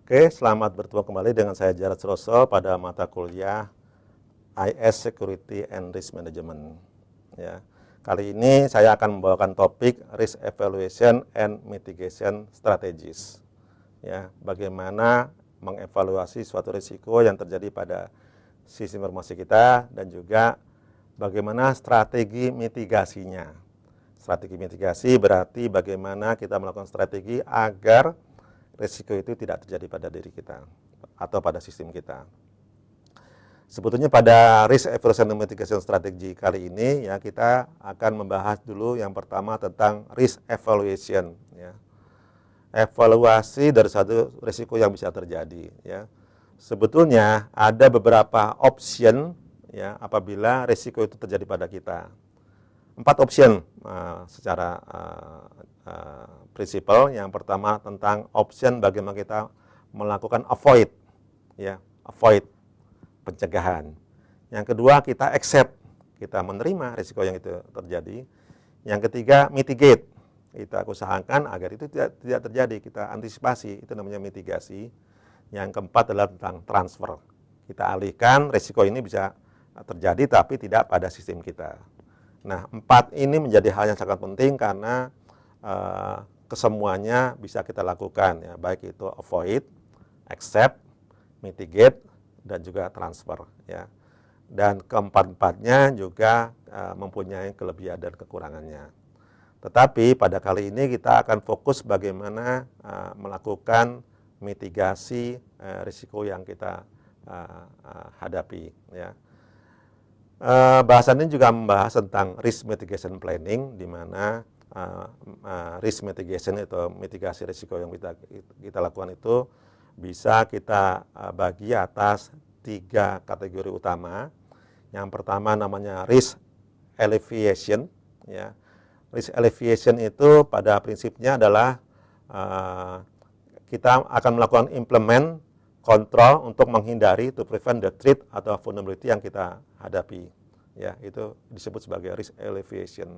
Oke, selamat bertemu kembali dengan saya Jarod Suroso pada mata kuliah IS Security and Risk Management. Ya, kali ini saya akan membawakan topik Risk Evaluation and Mitigation Strategies. Ya, bagaimana mengevaluasi suatu risiko yang terjadi pada sistem informasi kita dan juga bagaimana strategi mitigasinya. Strategi mitigasi berarti bagaimana kita melakukan strategi agar risiko itu tidak terjadi pada diri kita atau pada sistem kita. Sebetulnya pada Risk Evaluation and Mitigation Strategy kali ini ya kita akan membahas dulu yang pertama tentang Risk Evaluation. Ya. Evaluasi dari satu risiko yang bisa terjadi. Ya. Sebetulnya ada beberapa option ya apabila risiko itu terjadi pada kita. 4 option secara prinsipal. Yang pertama tentang option bagaimana kita melakukan avoid, ya, avoid pencegahan. Yang kedua kita accept, kita menerima risiko yang itu terjadi. Yang ketiga mitigate, kita usahakan agar itu tidak terjadi, kita antisipasi, itu namanya mitigasi. Yang keempat adalah tentang transfer, kita alihkan risiko ini bisa terjadi tapi tidak pada sistem kita. Nah, 4 ini menjadi hal yang sangat penting karena kesemuanya bisa kita lakukan, ya, baik itu avoid, accept, mitigate, dan juga transfer. Ya. Dan keempat-empatnya juga mempunyai kelebihan dan kekurangannya. Tetapi pada kali ini kita akan fokus bagaimana melakukan mitigasi risiko yang kita hadapi. Ya. Bahasan ini juga membahas tentang risk mitigation planning, di mana risk mitigation atau mitigasi risiko yang kita lakukan itu bisa kita bagi atas 3 kategori utama. Yang pertama namanya risk alleviation. Ya. Risk alleviation itu pada prinsipnya adalah kita akan melakukan implement kontrol untuk menghindari to prevent the threat atau vulnerability yang kita hadapi. Ya, itu disebut sebagai risk alleviation.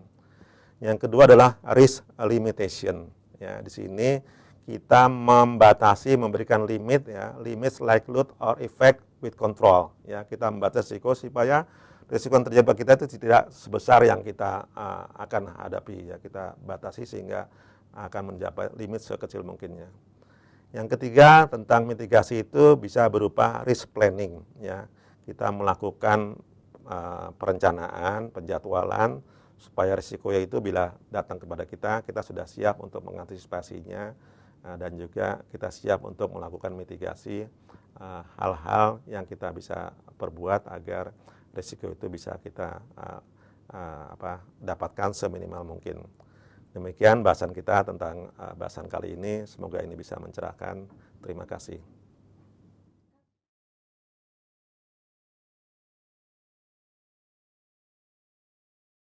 Yang kedua adalah risk limitation. Ya, di sini kita membatasi, memberikan limit, ya, limits likelihood or effect with control. Ya, kita membatasi risiko supaya risiko yang terjadi pada kita itu tidak sebesar yang kita akan hadapi. Ya, kita batasi sehingga akan mencapai limit sekecil mungkinnya. Yang ketiga tentang mitigasi itu bisa berupa risk planning. Ya, kita melakukan perencanaan, penjadwalan supaya risikonya itu bila datang kepada kita, kita sudah siap untuk mengantisipasinya dan juga kita siap untuk melakukan mitigasi hal-hal yang kita bisa perbuat agar risiko itu bisa kita dapatkan seminimal mungkin. Demikian bahasan kita tentang bahasan kali ini. Semoga ini bisa mencerahkan. Terima kasih.